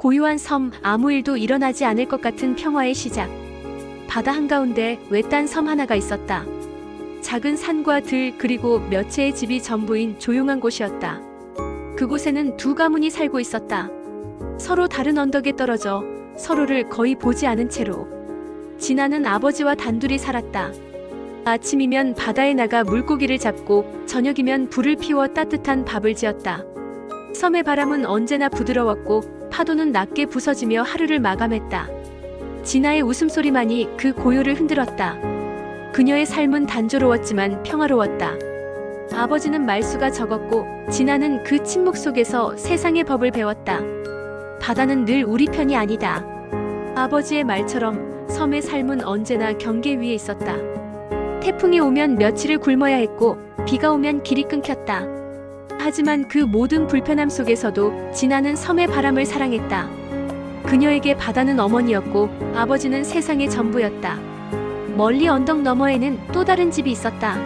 고요한 섬, 아무 일도 일어나지 않을 것 같은 평화의 시작. 바다 한가운데 외딴 섬 하나가 있었다. 작은 산과 들 그리고 몇 채의 집이 전부인 조용한 곳이었다. 그곳에는 두 가문이 살고 있었다. 서로 다른 언덕에 떨어져 서로를 거의 보지 않은 채로. 진아는 아버지와 단둘이 살았다. 아침이면 바다에 나가 물고기를 잡고 저녁이면 불을 피워 따뜻한 밥을 지었다. 섬의 바람은 언제나 부드러웠고 파도는 낮게 부서지며 하루를 마감했다. 진아의 웃음소리만이 그 고요를 흔들었다. 그녀의 삶은 단조로웠지만 평화로웠다. 아버지는 말수가 적었고 진아는 그 침묵 속에서 세상의 법을 배웠다. 바다는 늘 우리 편이 아니다. 아버지의 말처럼 섬의 삶은 언제나 경계 위에 있었다. 태풍이 오면 며칠을 굶어야 했고 비가 오면 길이 끊겼다. 하지만 그 모든 불편함 속에서도 진아는 섬의 바람을 사랑했다. 그녀에게 바다는 어머니였고 아버지는 세상의 전부였다. 멀리 언덕 너머에는 또 다른 집이 있었다.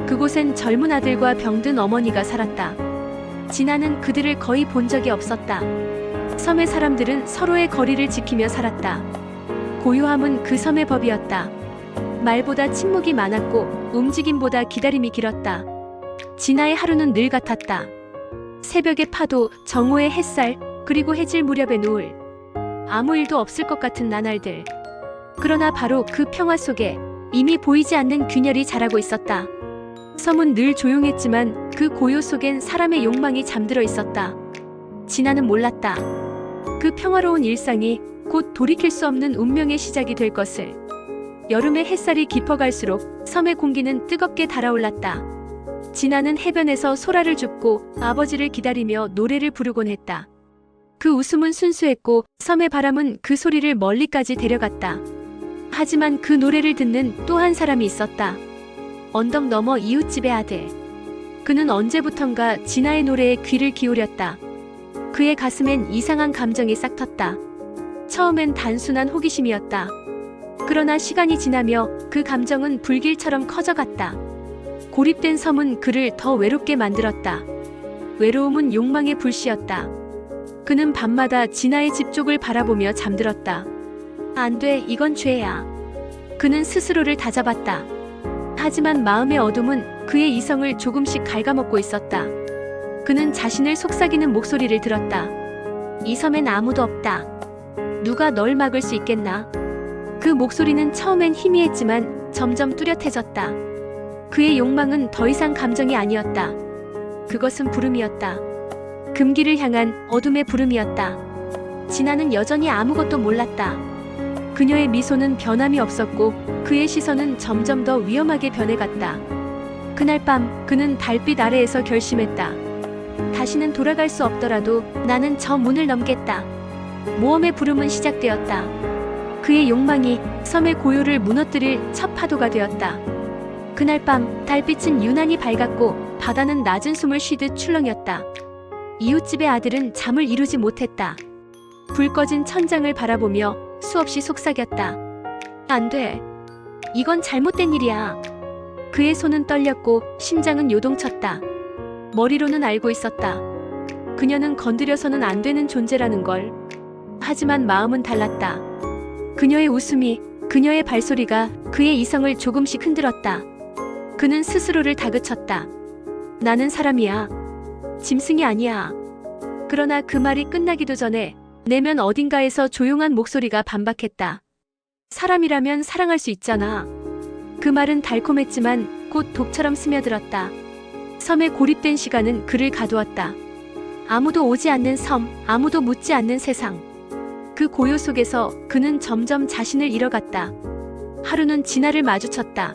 그곳엔 젊은 아들과 병든 어머니가 살았다. 진아는 그들을 거의 본 적이 없었다. 섬의 사람들은 서로의 거리를 지키며 살았다. 고요함은 그 섬의 법이었다. 말보다 침묵이 많았고 움직임보다 기다림이 길었다. 진아의 하루는 늘 같았다. 새벽의 파도, 정오의 햇살, 그리고 해질 무렵의 노을. 아무 일도 없을 것 같은 나날들. 그러나 바로 그 평화 속에 이미 보이지 않는 균열이 자라고 있었다. 섬은 늘 조용했지만 그 고요 속엔 사람의 욕망이 잠들어 있었다. 진아는 몰랐다. 그 평화로운 일상이 곧 돌이킬 수 없는 운명의 시작이 될 것을. 여름의 햇살이 깊어갈수록 섬의 공기는 뜨겁게 달아올랐다. 진아는 해변에서 소라를 줍고 아버지를 기다리며 노래를 부르곤 했다. 그 웃음은 순수했고 섬의 바람은 그 소리를 멀리까지 데려갔다. 하지만 그 노래를 듣는 또 한 사람이 있었다. 언덕 너머 이웃집의 아들. 그는 언제부턴가 진아의 노래에 귀를 기울였다. 그의 가슴엔 이상한 감정이 싹텄다. 처음엔 단순한 호기심이었다. 그러나 시간이 지나며 그 감정은 불길처럼 커져갔다. 고립된 섬은 그를 더 외롭게 만들었다. 외로움은 욕망의 불씨였다. 그는 밤마다 진아의 집 쪽을 바라보며 잠들었다. 안 돼, 이건 죄야. 그는 스스로를 다잡았다. 하지만 마음의 어둠은 그의 이성을 조금씩 갉아먹고 있었다. 그는 자신을 속삭이는 목소리를 들었다. 이 섬엔 아무도 없다. 누가 널 막을 수 있겠나? 그 목소리는 처음엔 희미했지만 점점 뚜렷해졌다. 그의 욕망은 더 이상 감정이 아니었다. 그것은 부름이었다. 금기를 향한 어둠의 부름이었다. 진아는 여전히 아무것도 몰랐다. 그녀의 미소는 변함이 없었고 그의 시선은 점점 더 위험하게 변해갔다. 그날 밤 그는 달빛 아래에서 결심했다. 다시는 돌아갈 수 없더라도 나는 저 문을 넘겠다. 모험의 부름은 시작되었다. 그의 욕망이 섬의 고요를 무너뜨릴 첫 파도가 되었다. 그날 밤 달빛은 유난히 밝았고 바다는 낮은 숨을 쉬듯 출렁였다. 이웃집의 아들은 잠을 이루지 못했다. 불 꺼진 천장을 바라보며 수없이 속삭였다. 안 돼. 이건 잘못된 일이야. 그의 손은 떨렸고 심장은 요동쳤다. 머리로는 알고 있었다. 그녀는 건드려서는 안 되는 존재라는 걸. 하지만 마음은 달랐다. 그녀의 웃음이, 그녀의 발소리가 그의 이성을 조금씩 흔들었다. 그는 스스로를 다그쳤다. 나는 사람이야. 짐승이 아니야. 그러나 그 말이 끝나기도 전에 내면 어딘가에서 조용한 목소리가 반박했다. 사람이라면 사랑할 수 있잖아. 그 말은 달콤했지만 곧 독처럼 스며들었다. 섬에 고립된 시간은 그를 가두었다. 아무도 오지 않는 섬, 아무도 묻지 않는 세상. 그 고요 속에서 그는 점점 자신을 잃어갔다. 하루는 진아를 마주쳤다.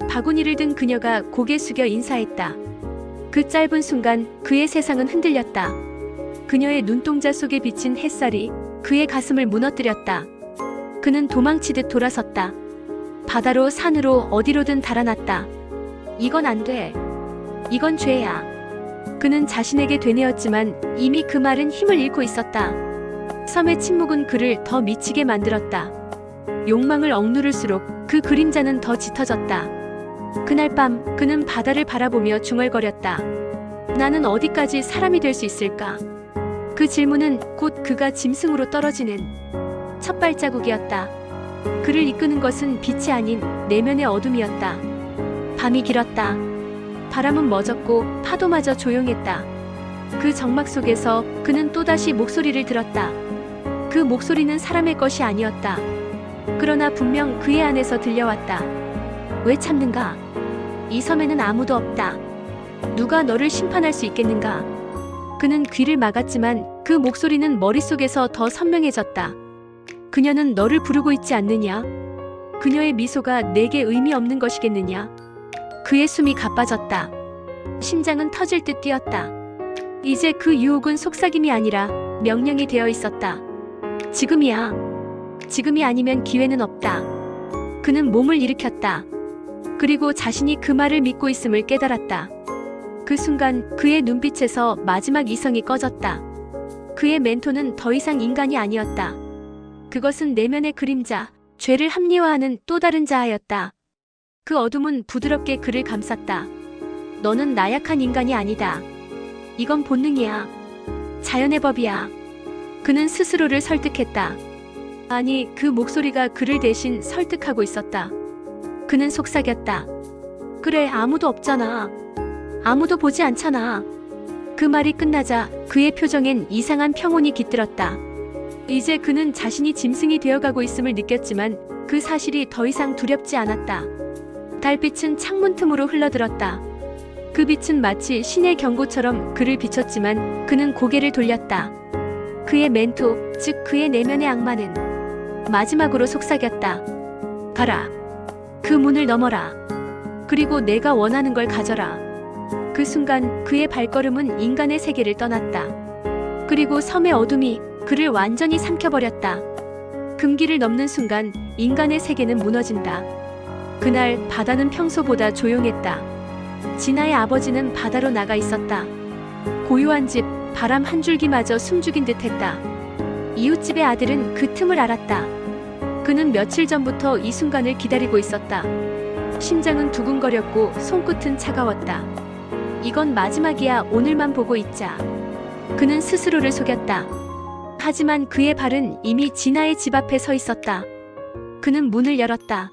바구니를 든 그녀가 고개 숙여 인사했다. 그 짧은 순간 그의 세상은 흔들렸다. 그녀의 눈동자 속에 비친 햇살이 그의 가슴을 무너뜨렸다. 그는 도망치듯 돌아섰다. 바다로, 산으로, 어디로든 달아났다. 이건 안 돼. 이건 죄야. 그는 자신에게 되뇌었지만 이미 그 말은 힘을 잃고 있었다. 섬의 침묵은 그를 더 미치게 만들었다. 욕망을 억누를수록 그 그림자는 더 짙어졌다. 그날 밤 그는 바다를 바라보며 중얼거렸다. 나는 어디까지 사람이 될 수 있을까? 그 질문은 곧 그가 짐승으로 떨어지는 첫 발자국이었다. 그를 이끄는 것은 빛이 아닌 내면의 어둠이었다. 밤이 길었다. 바람은 멎었고 파도마저 조용했다. 그 정막 속에서 그는 또다시 목소리를 들었다. 그 목소리는 사람의 것이 아니었다. 그러나 분명 그의 안에서 들려왔다. 왜 참는가? 이 섬에는 아무도 없다. 누가 너를 심판할 수 있겠는가? 그는 귀를 막았지만 그 목소리는 머릿속에서 더 선명해졌다. 그녀는 너를 부르고 있지 않느냐? 그녀의 미소가 내게 의미 없는 것이겠느냐? 그의 숨이 가빠졌다. 심장은 터질 듯 뛰었다. 이제 그 유혹은 속삭임이 아니라 명령이 되어 있었다. 지금이야. 지금이 아니면 기회는 없다. 그는 몸을 일으켰다. 그리고 자신이 그 말을 믿고 있음을 깨달았다. 그 순간 그의 눈빛에서 마지막 이성이 꺼졌다. 그의 멘토는 더 이상 인간이 아니었다. 그것은 내면의 그림자, 죄를 합리화하는 또 다른 자아였다. 그 어둠은 부드럽게 그를 감쌌다. 너는 나약한 인간이 아니다. 이건 본능이야. 자연의 법이야. 그는 스스로를 설득했다. 아니, 그 목소리가 그를 대신 설득하고 있었다. 그는 속삭였다. 그래, 아무도 없잖아. 아무도 보지 않잖아. 그 말이 끝나자 그의 표정엔 이상한 평온이 깃들었다. 이제 그는 자신이 짐승이 되어가고 있음을 느꼈지만 그 사실이 더 이상 두렵지 않았다. 달빛은 창문 틈으로 흘러들었다. 그 빛은 마치 신의 경고처럼 그를 비췄지만 그는 고개를 돌렸다. 그의 멘토, 즉 그의 내면의 악마는 마지막으로 속삭였다. 가라. 그 문을 넘어라. 그리고 내가 원하는 걸 가져라. 그 순간 그의 발걸음은 인간의 세계를 떠났다. 그리고 섬의 어둠이 그를 완전히 삼켜버렸다. 금기를 넘는 순간 인간의 세계는 무너진다. 그날 바다는 평소보다 조용했다. 진아의 아버지는 바다로 나가 있었다. 고요한 집, 바람 한 줄기마저 숨죽인 듯했다. 이웃집의 아들은 그 틈을 알았다. 그는 며칠 전부터 이 순간을 기다리고 있었다. 심장은 두근거렸고 손끝은 차가웠다. 이건 마지막이야. 오늘만 보고 있자. 그는 스스로를 속였다. 하지만 그의 발은 이미 진아의 집 앞에 서 있었다. 그는 문을 열었다.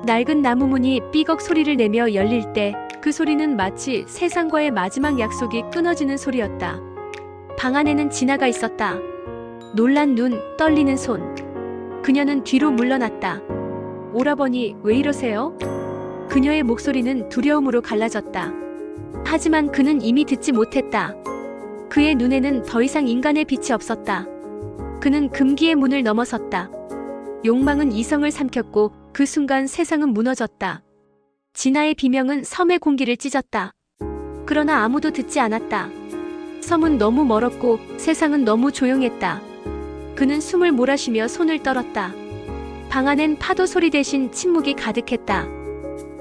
낡은 나무 문이 삐걱 소리를 내며 열릴 때 그 소리는 마치 세상과의 마지막 약속이 끊어지는 소리였다. 방 안에는 진아가 있었다. 놀란 눈, 떨리는 손. 그녀는 뒤로 물러났다. 오라버니, 왜 이러세요? 그녀의 목소리는 두려움으로 갈라졌다. 하지만 그는 이미 듣지 못했다. 그의 눈에는 더 이상 인간의 빛이 없었다. 그는 금기의 문을 넘어섰다. 욕망은 이성을 삼켰고 그 순간 세상은 무너졌다. 진아의 비명은 섬의 공기를 찢었다. 그러나 아무도 듣지 않았다. 섬은 너무 멀었고 세상은 너무 조용했다. 그는 숨을 몰아쉬며 손을 떨었다. 방 안엔 파도 소리 대신 침묵이 가득했다.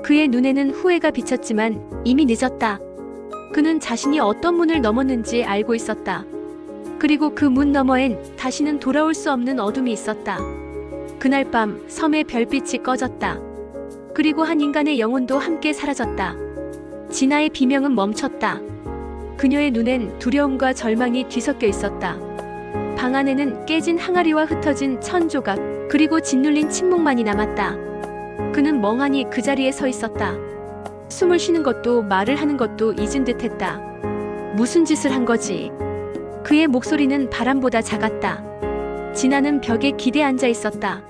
그의 눈에는 후회가 비쳤지만 이미 늦었다. 그는 자신이 어떤 문을 넘었는지 알고 있었다. 그리고 그 문 너머엔 다시는 돌아올 수 없는 어둠이 있었다. 그날 밤 섬의 별빛이 꺼졌다. 그리고 한 인간의 영혼도 함께 사라졌다. 진아의 비명은 멈췄다. 그녀의 눈엔 두려움과 절망이 뒤섞여 있었다. 방 안에는 깨진 항아리와 흩어진 천 조각, 그리고 짓눌린 침묵만이 남았다. 그는 멍하니 그 자리에 서 있었다. 숨을 쉬는 것도 말을 하는 것도 잊은 듯했다. 무슨 짓을 한 거지? 그의 목소리는 바람보다 작았다. 진아는 벽에 기대 앉아 있었다.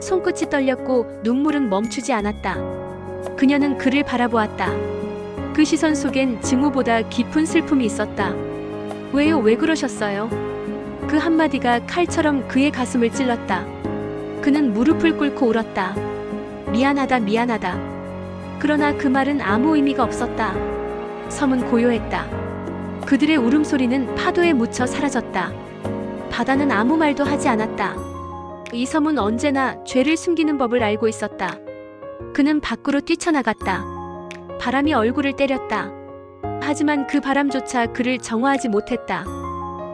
손끝이 떨렸고 눈물은 멈추지 않았다. 그녀는 그를 바라보았다. 그 시선 속엔 증오보다 깊은 슬픔이 있었다. 왜요? 왜 그러셨어요? 그 한마디가 칼처럼 그의 가슴을 찔렀다. 그는 무릎을 꿇고 울었다. 미안하다, 미안하다. 그러나 그 말은 아무 의미가 없었다. 섬은 고요했다. 그들의 울음소리는 파도에 묻혀 사라졌다. 바다는 아무 말도 하지 않았다. 이 섬은 언제나 죄를 숨기는 법을 알고 있었다. 그는 밖으로 뛰쳐나갔다. 바람이 얼굴을 때렸다. 하지만 그 바람조차 그를 정화하지 못했다.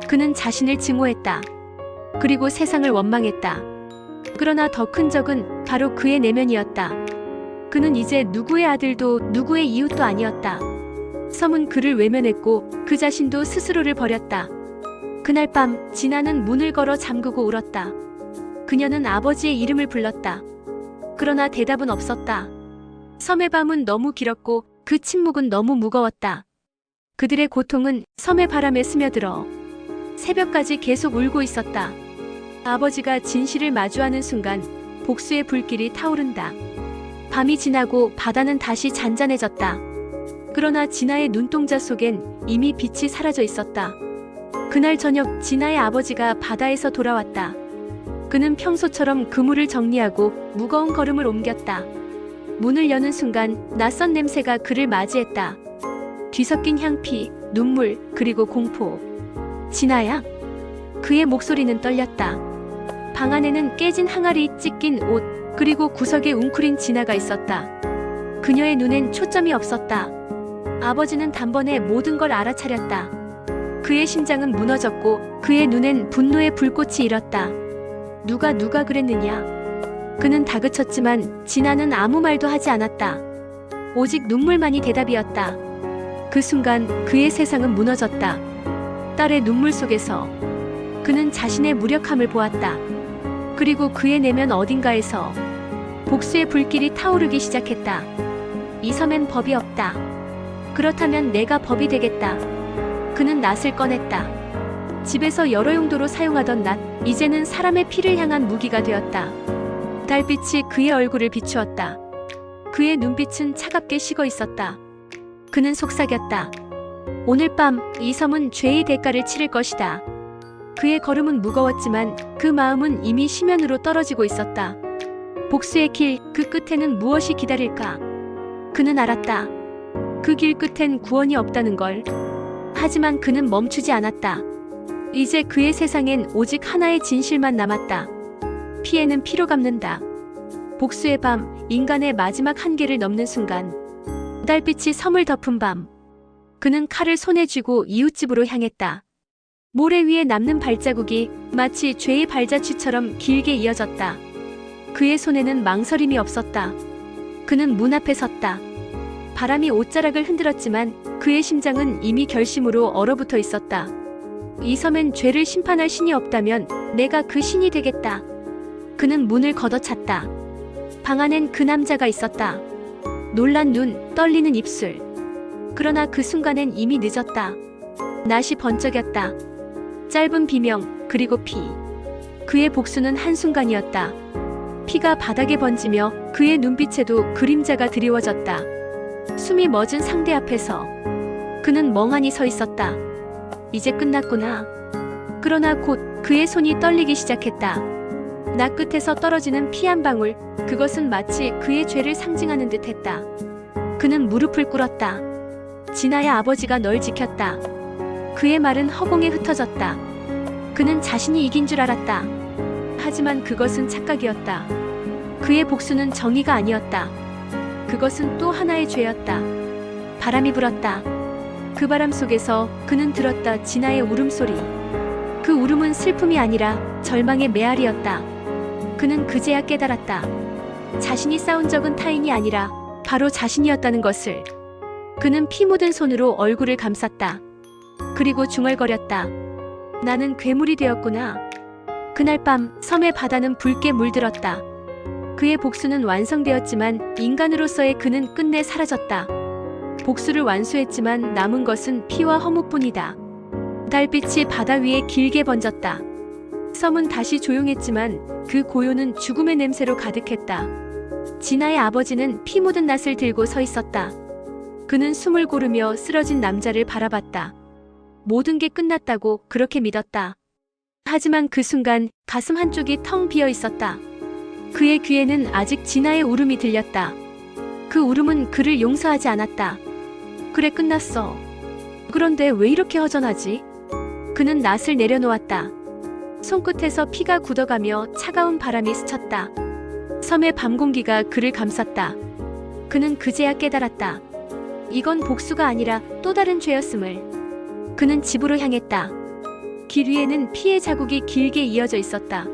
그는 자신을 증오했다. 그리고 세상을 원망했다. 그러나 더 큰 적은 바로 그의 내면이었다. 그는 이제 누구의 아들도 누구의 이웃도 아니었다. 섬은 그를 외면했고 그 자신도 스스로를 버렸다. 그날 밤 진아는 문을 걸어 잠그고 울었다. 그녀는 아버지의 이름을 불렀다. 그러나 대답은 없었다. 섬의 밤은 너무 길었고 그 침묵은 너무 무거웠다. 그들의 고통은 섬의 바람에 스며들어 새벽까지 계속 울고 있었다. 아버지가 진실을 마주하는 순간 복수의 불길이 타오른다. 밤이 지나고 바다는 다시 잔잔해졌다. 그러나 진아의 눈동자 속엔 이미 빛이 사라져 있었다. 그날 저녁 진아의 아버지가 바다에서 돌아왔다. 그는 평소처럼 그물을 정리하고 무거운 걸음을 옮겼다. 문을 여는 순간 낯선 냄새가 그를 맞이했다. 뒤섞인 향피, 눈물, 그리고 공포. 진아야? 그의 목소리는 떨렸다. 방 안에는 깨진 항아리, 찢긴 옷, 그리고 구석에 웅크린 진아가 있었다. 그녀의 눈엔 초점이 없었다. 아버지는 단번에 모든 걸 알아차렸다. 그의 심장은 무너졌고 그의 눈엔 분노의 불꽃이 일었다. 누가 그랬느냐? 그는 다그쳤지만 진아는 아무 말도 하지 않았다. 오직 눈물만이 대답이었다. 그 순간 그의 세상은 무너졌다. 딸의 눈물 속에서 그는 자신의 무력함을 보았다. 그리고 그의 내면 어딘가에서 복수의 불길이 타오르기 시작했다. 이 섬엔 법이 없다. 그렇다면 내가 법이 되겠다. 그는 낫을 꺼냈다. 집에서 여러 용도로 사용하던 낫, 이제는 사람의 피를 향한 무기가 되었다. 달빛이 그의 얼굴을 비추었다. 그의 눈빛은 차갑게 식어 있었다. 그는 속삭였다. 오늘 밤 이 섬은 죄의 대가를 치를 것이다. 그의 걸음은 무거웠지만 그 마음은 이미 심연으로 떨어지고 있었다. 복수의 길, 그 끝에는 무엇이 기다릴까? 그는 알았다. 그 길 끝엔 구원이 없다는 걸. 하지만 그는 멈추지 않았다. 이제 그의 세상엔 오직 하나의 진실만 남았다. 피해는 피로 갚는다. 복수의 밤, 인간의 마지막 한계를 넘는 순간. 달빛이 섬을 덮은 밤. 그는 칼을 손에 쥐고 이웃집으로 향했다. 모래 위에 남는 발자국이 마치 죄의 발자취처럼 길게 이어졌다. 그의 손에는 망설임이 없었다. 그는 문 앞에 섰다. 바람이 옷자락을 흔들었지만 그의 심장은 이미 결심으로 얼어붙어 있었다. 이 섬엔 죄를 심판할 신이 없다면 내가 그 신이 되겠다. 그는 문을 걷어찼다. 방 안엔 그 남자가 있었다. 놀란 눈, 떨리는 입술. 그러나 그 순간엔 이미 늦었다. 낫이 번쩍였다. 짧은 비명, 그리고 피. 그의 복수는 한순간이었다. 피가 바닥에 번지며 그의 눈빛에도 그림자가 드리워졌다. 숨이 멎은 상대 앞에서 그는 멍하니 서 있었다. 이제 끝났구나. 그러나 곧 그의 손이 떨리기 시작했다. 나 끝에서 떨어지는 피 한 방울, 그것은 마치 그의 죄를 상징하는 듯 했다. 그는 무릎을 꿇었다. 진아의 아버지가 널 지켰다. 그의 말은 허공에 흩어졌다. 그는 자신이 이긴 줄 알았다. 하지만 그것은 착각이었다. 그의 복수는 정의가 아니었다. 그것은 또 하나의 죄였다. 바람이 불었다. 그 바람 속에서 그는 들었다. 진아의 울음소리. 그 울음은 슬픔이 아니라 절망의 메아리였다. 그는 그제야 깨달았다. 자신이 싸운 적은 타인이 아니라 바로 자신이었다는 것을. 그는 피 묻은 손으로 얼굴을 감쌌다. 그리고 중얼거렸다. 나는 괴물이 되었구나. 그날 밤 섬의 바다는 붉게 물들었다. 그의 복수는 완성되었지만 인간으로서의 그는 끝내 사라졌다. 복수를 완수했지만 남은 것은 피와 허무뿐이다. 달빛이 바다 위에 길게 번졌다. 섬은 다시 조용했지만 그 고요는 죽음의 냄새로 가득했다. 진아의 아버지는 피 묻은 낫을 들고 서 있었다. 그는 숨을 고르며 쓰러진 남자를 바라봤다. 모든 게 끝났다고 그렇게 믿었다. 하지만 그 순간 가슴 한쪽이 텅 비어 있었다. 그의 귀에는 아직 진아의 울음이 들렸다. 그 울음은 그를 용서하지 않았다. 그래, 끝났어. 그런데 왜 이렇게 허전하지? 그는 낫을 내려놓았다. 손끝에서 피가 굳어가며 차가운 바람이 스쳤다. 섬의 밤 공기가 그를 감쌌다. 그는 그제야 깨달았다. 이건 복수가 아니라 또 다른 죄였음을. 그는 집으로 향했다. 길 위에는 피의 자국이 길게 이어져 있었다.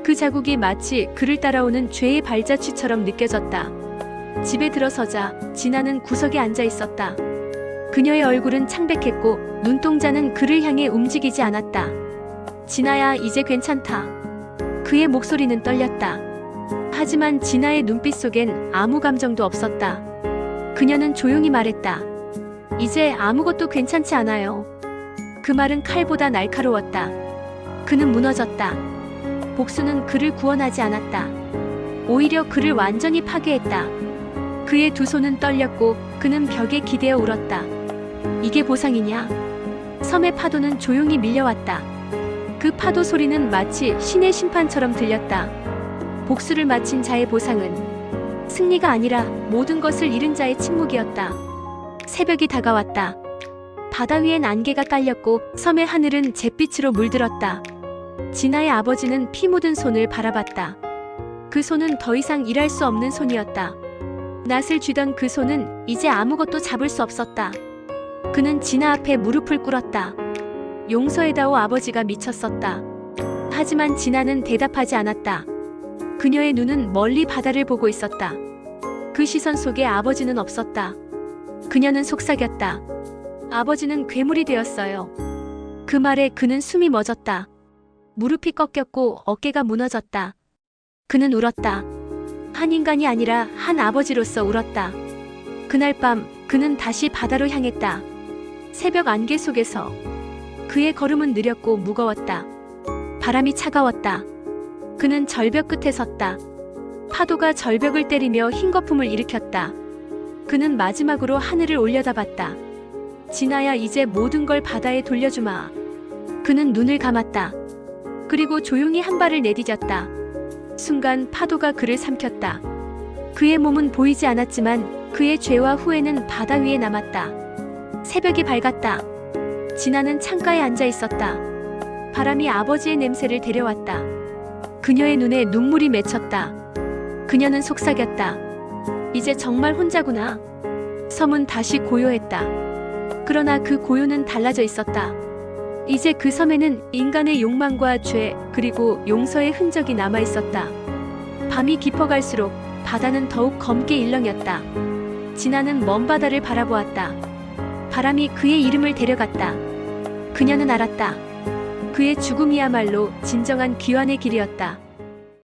그 자국이 마치 그를 따라오는 죄의 발자취처럼 느껴졌다. 집에 들어서자 진아는 구석에 앉아 있었다. 그녀의 얼굴은 창백했고 눈동자는 그를 향해 움직이지 않았다. 진아야, 이제 괜찮다. 그의 목소리는 떨렸다. 하지만 진아의 눈빛 속엔 아무 감정도 없었다. 그녀는 조용히 말했다. 이제 아무것도 괜찮지 않아요. 그 말은 칼보다 날카로웠다. 그는 무너졌다. 복수는 그를 구원하지 않았다. 오히려 그를 완전히 파괴했다. 그의 두 손은 떨렸고 그는 벽에 기대어 울었다. 이게 보상이냐? 섬의 파도는 조용히 밀려왔다. 그 파도 소리는 마치 신의 심판처럼 들렸다. 복수를 마친 자의 보상은 승리가 아니라 모든 것을 잃은 자의 침묵이었다. 새벽이 다가왔다. 바다 위엔 안개가 깔렸고 섬의 하늘은 잿빛으로 물들었다. 진아의 아버지는 피 묻은 손을 바라봤다. 그 손은 더 이상 일할 수 없는 손이었다. 낫을 쥐던 그 손은 이제 아무것도 잡을 수 없었다. 그는 진아 앞에 무릎을 꿇었다. 용서해다오. 아버지가 미쳤었다. 하지만 진아는 대답하지 않았다. 그녀의 눈은 멀리 바다를 보고 있었다. 그 시선 속에 아버지는 없었다. 그녀는 속삭였다. 아버지는 괴물이 되었어요. 그 말에 그는 숨이 멎었다. 무릎이 꺾였고 어깨가 무너졌다. 그는 울었다. 한 인간이 아니라 한 아버지로서 울었다. 그날 밤 그는 다시 바다로 향했다. 새벽 안개 속에서 그의 걸음은 느렸고 무거웠다. 바람이 차가웠다. 그는 절벽 끝에 섰다. 파도가 절벽을 때리며 흰 거품을 일으켰다. 그는 마지막으로 하늘을 올려다봤다. 진아야, 이제 모든 걸 바다에 돌려주마. 그는 눈을 감았다. 그리고 조용히 한 발을 내디뎠다. 순간 파도가 그를 삼켰다. 그의 몸은 보이지 않았지만 그의 죄와 후회는 바다 위에 남았다. 새벽이 밝았다. 진아는 창가에 앉아 있었다. 바람이 아버지의 냄새를 데려왔다. 그녀의 눈에 눈물이 맺혔다. 그녀는 속삭였다. 이제 정말 혼자구나. 섬은 다시 고요했다. 그러나 그 고요는 달라져 있었다. 이제 그 섬에는 인간의 욕망과 죄, 그리고 용서의 흔적이 남아 있었다. 밤이 깊어갈수록 바다는 더욱 검게 일렁였다. 진아는 먼 바다를 바라보았다. 바람이 그의 이름을 데려갔다. 그녀는 알았다. 그의 죽음이야말로 진정한 귀환의 길이었다.